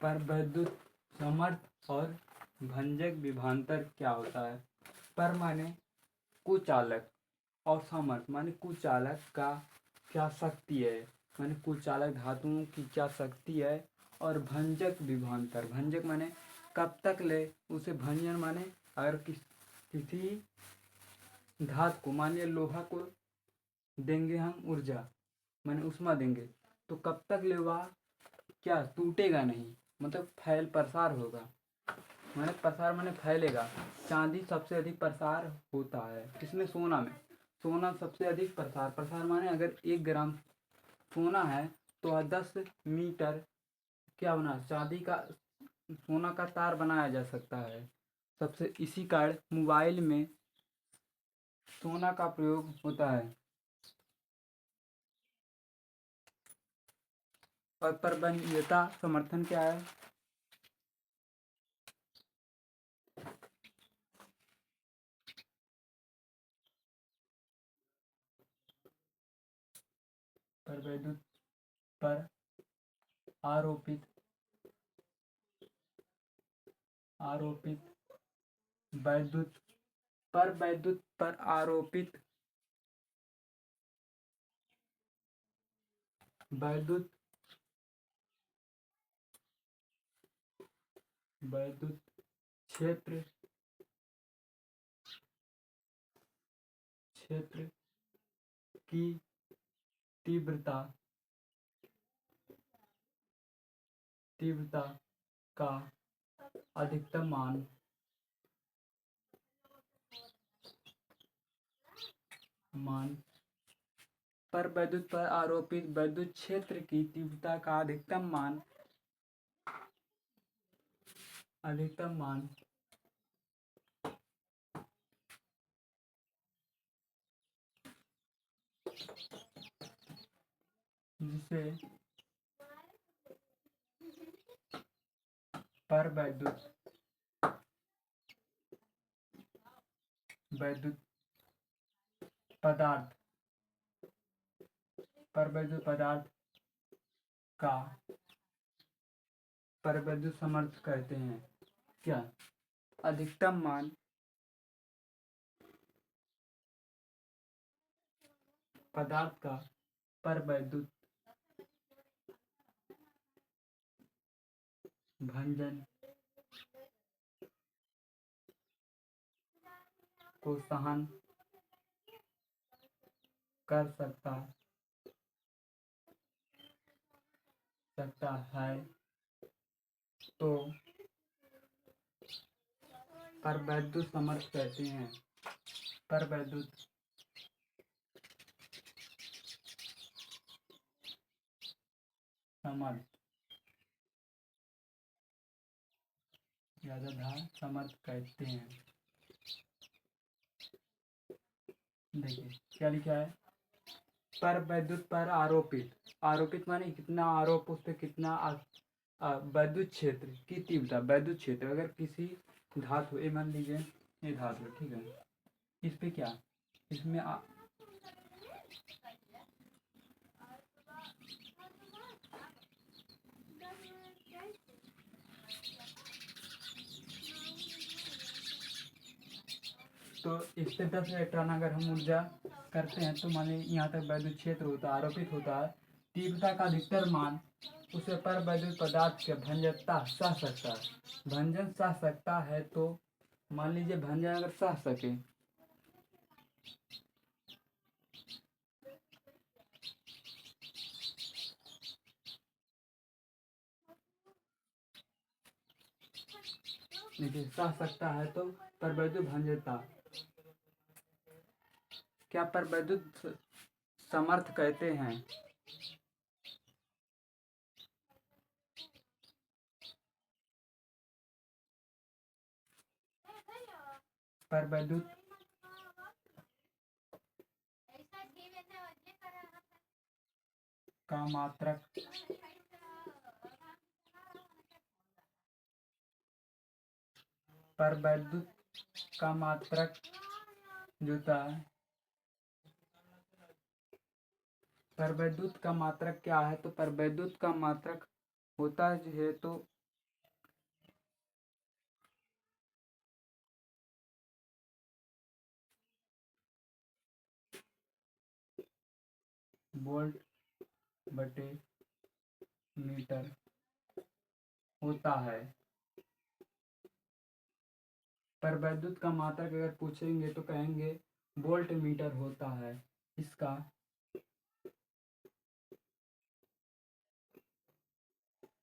पर वैद्युत समर्थ और भंजक विभवांतर क्या होता है? पर माने कुचालक और समर्थ माने कुचालक का क्या शक्ति है, माने कुचालक धातुओं की क्या शक्ति है। और भंजक विभवांतर, भंजक माने कब तक ले उसे भंजन माने अगर किसी धातु को मान लिया लोहा को देंगे हम ऊर्जा माने उष्मा देंगे तो कब तक ले वह क्या टूटेगा नहीं, मतलब फैल प्रसार होगा, माने प्रसार माने फैलेगा। चांदी सबसे अधिक प्रसार होता है किसमें? सोना में। सोना सबसे अधिक प्रसार, प्रसार माने अगर 1 ग्राम सोना है तो 10 मीटर क्या बना चांदी का सोना का तार बनाया जा सकता है। सबसे इसी कारण मोबाइल में सोना का प्रयोग होता है। और परबंधीयता समर्थन क्या है? पर वैद्युत पर आरोपित वैद्युत पर वैद्युत पर आरोपित वैद्युत वैद्युत क्षेत्र की तीव्रता का अधिकतम मान पर वैद्युत पर आरोपित वैद्युत क्षेत्र की तीव्रता का अधिकतम मान जिसे पर वैद्युत पदार्थ का पर वैद्युत समर्थ कहते हैं। क्या? अधिकतम मान पदार्थ का पर वैद्युत भंजन को सहन कर सकता है तो पर वैद्युत समर्थ कहते हैं। पर वैद्युत समर्थ समर्थ कहते हैं। देखिए क्या लिखा है? पर वैद्युत पर आरोपित माने कितना आरोप, उस पर कितना वैद्युत क्षेत्र की तीव्रता, वैद्युत क्षेत्र अगर किसी धातु ये मान लीजिए ये धातु ठीक है, इस पे क्या इसमें तो इस पे 10 इलेक्ट्रॉन अगर हम ऊर्जा करते हैं तो मान लीजिए यहाँ तक वैद्युत क्षेत्र होता है, आरोपित होता है। तीव्रता का अधिकतर मान उसे पर वैद्युत पदार्थ के भंजकता सह सकता है। भंजन सह सकता है तो मान लीजिए भंजन अगर सह सके देखिए सह सकता है तो पर वैद्युत भंजकता क्या पर वैद्युत समर्थ कहते हैं। पर वैद्युत का मात्रक पर वैद्युत का मात्रक जुता है। पर वैद्युत का मात्रक क्या है? तो पर वैद्युत का मात्रक होता है तो वोल्ट बटे मीटर होता है। पर विद्युत का मात्रक अगर पूछेंगे तो कहेंगे वोल्ट मीटर होता है। इसका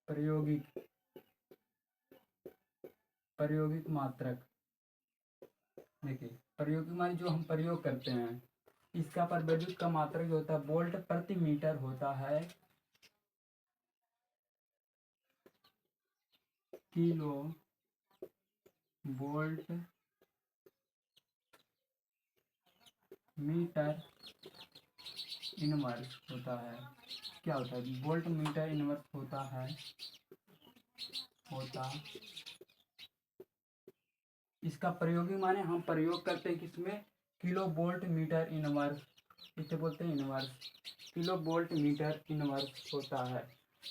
प्रायोगिक मात्रक, देखिए प्रायोगिक माने जो हम प्रयोग करते हैं, इसका पर विद्युत का मात्रक जो होता है वोल्ट प्रति मीटर होता है। किलो वोल्ट मीटर इनवर्स होता है। क्या होता है? वोल्ट मीटर इनवर्स होता इसका प्रयोगी माने हम प्रयोग करते हैं किसमें? किलो वोल्ट मीटर इनवर्स, इसे बोलते हैं inverse. Kilo volt metre inverse होता है।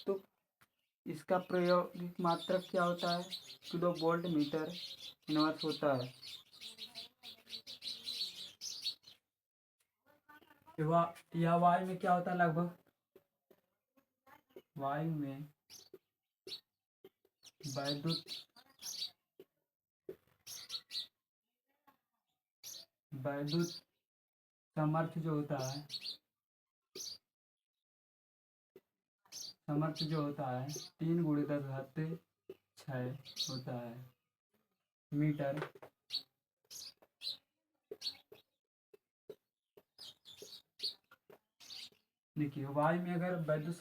तो इसका प्रायोगिक मात्रक क्या होता है? किलो वोल्ट मीटर इनवर्स होता है। यह वायु में क्या होता है? लगभग वायु में वैद्युत सामर्थ्य जो होता है, 3 × 10⁶ होता है मीटर। देखिए वायु में अगर वैद्युत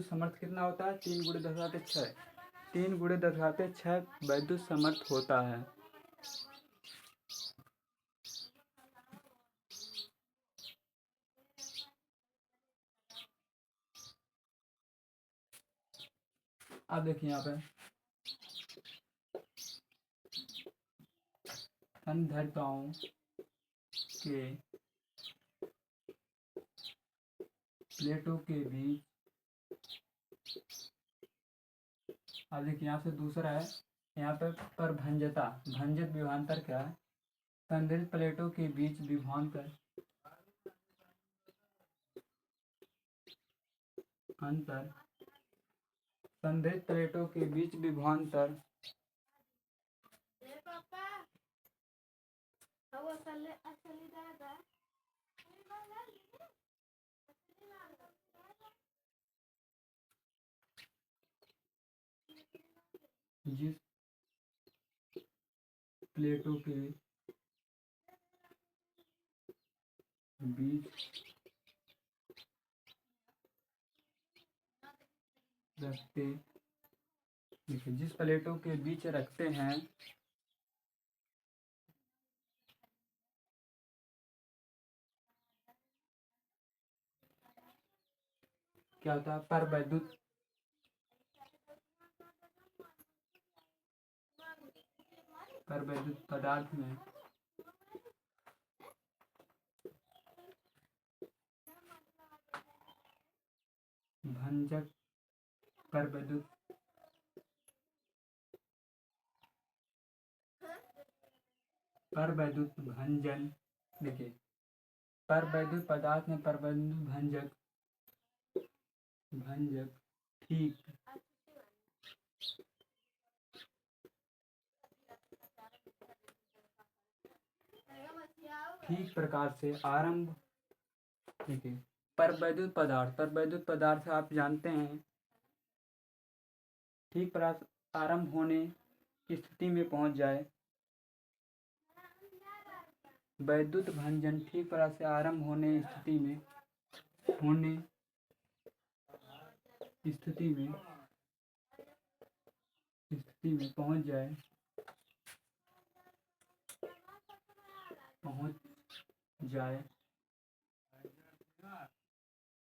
सामर्थ्य कितना होता है? 3 × 10⁶। 3 × 10⁶ वैद्युत सामर्थ्य होता है। अब देखिए यहाँ पे संधारिताओं के प्लेटों के बीच, अब देखिए यहाँ से दूसरा है, यहाँ पे परभंजता, भंजक विभवांतर क्या है? संधारित प्लेटों के बीच विभवांतर अंतर, संधारित प्लेटों के बीच विभवांतर जिस प्लेटों के बीच रखते, देखिए जिस प्लेटों के बीच रखते हैं क्या होता है? पर वैद्युत पदार्थ में भंजक पर वैद्युत भंजन, देखिए पर वैद्युत पदार्थ में पर वैद्युत भंजक ठीक प्रकार से आरंभ, देखिए पर वैद्युत पदार्थ आप जानते हैं ठीक प्रकार आरंभ होने की स्थिति में पहुंच जाए। वैद्युत भंजन ठीक प्रकार से आरंभ होने स्थिति में पहुंच जाए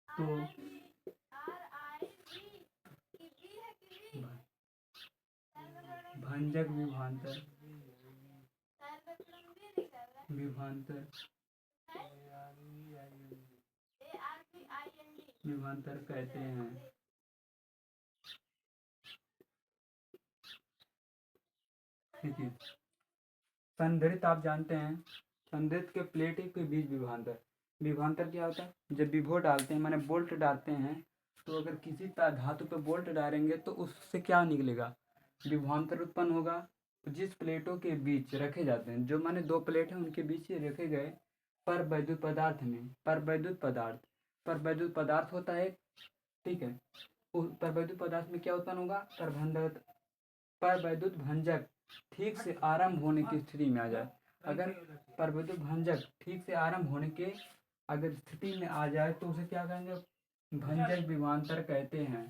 तो भंजक विभवांतर कहते हैं। देखिए संधारित आप जानते हैं, संधारित के प्लेट के बीच विभवांतर, विभवांतर क्या होता है? जब विभव डालते हैं माने बोल्ट डालते हैं, तो अगर किसी धातु पे बोल्ट डालेंगे तो उससे क्या निकलेगा? विभवांतर उत्पन्न होगा। तो जिस प्लेटों के बीच रखे जाते हैं, जो माने दो प्लेट हैं उनके बीच ही रखे गए पर वैद्युत पदार्थ में, पर वैद्युत पदार्थ होता है, ठीक है। उस पर वैद्युत पदार्थ में क्या उत्पन्न होगा? पर वैद्युत भंजक ठीक से आरंभ होने की स्थिति में आ जाए। अगर पर वैद्युत भंजक ठीक से आरंभ होने के अगर स्थिति में आ जाए तो उसे क्या कहेंगे? भंजक विभवांतर कहते हैं।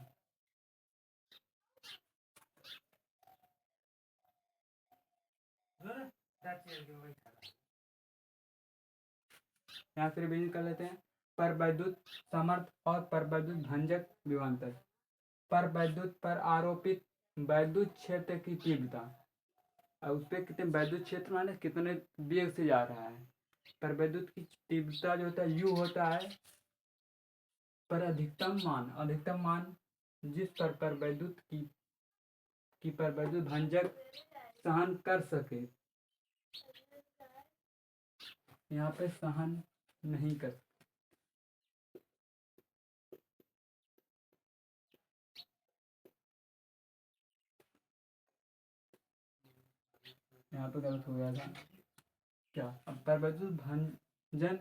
यहाँ से रिवीजन कर लेते हैं। पर वैद्युत समर्थ और पर वैद्युत भंजक विभवांतर। पर वैद्युत पर आरोपित वैद्युत क्षेत्र की तीव्रता, और उस पर कितने वैद्युत क्षेत्र माने कितने वेग से जा रहा है। पर वैद्युत की तीव्रता जो होता है यू होता है। पर अधिकतम मान जिस पर वैद्युत की पर वैद्युत भंजक सहन कर सके, यहाँ पे सहन नहीं कर, यहाँ पे गलत हो गया था क्या? अब पर वैद्युत भंजन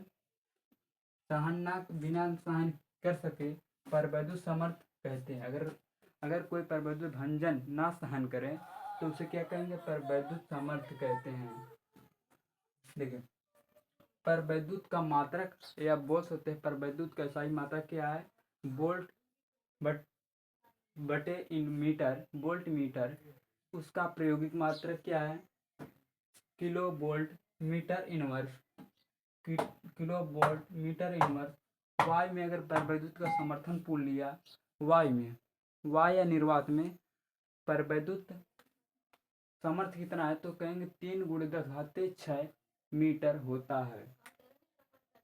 बिना सहन कर सके पर वैद्युत समर्थ कहते हैं। अगर कोई पर वैद्युत भंजन ना सहन करे तो उसे क्या कहेंगे? पर वैद्युत समर्थ कहते हैं। देखिए, पर वैद्युत का मात्रक या बोल सकते हैं पर वैद्युत का सही मात्रक क्या है? वोल्ट बटे इन मीटर, वोल्ट मीटर। उसका प्रायोगिक मात्रक क्या है? Kilo volt metre inverse, kilo volt metre inverse. Y में अगर पर वैद्युत का समर्थन पूर्ण लिया, वाई या निर्वात में पर वैद्युत समर्थ कितना है तो कहेंगे 3 × 10⁶ मीटर होता है।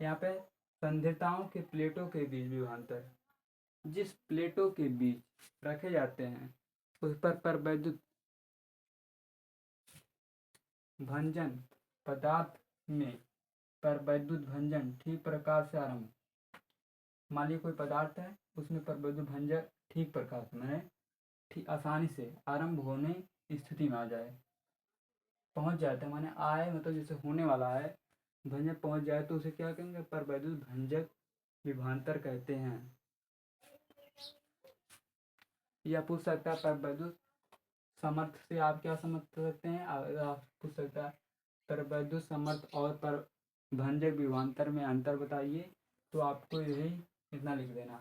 यहाँ पे संधिताओं के प्लेटों के बीच विभवांतर, जिस प्लेटों के बीच रखे जाते हैं उस पर वैद्युत भंजन पदार्थ में पर वैद्युत भंजन ठीक प्रकार से आरंभ, मान लीजिए कोई पदार्थ है उसमें पर वैद्युत भंजक ठीक प्रकार से मैंने ठीक आसानी से आरंभ होने स्थिति में आ जाए, पहुंच जाता है, माने आए मतलब जैसे होने वाला है, भंजक पहुंच जाए तो उसे क्या कहेंगे? पर वैद्युत भंजक विभवांतर कहते हैं। यह पूछ सकता है पर वैद्युत समर्थ से आप क्या समझ सकते हैं? आप पूछ सकता है पर वैद्युत समर्थ और पर भंजक विभवांतर में अंतर बताइए, तो आपको यही इतना लिख देना।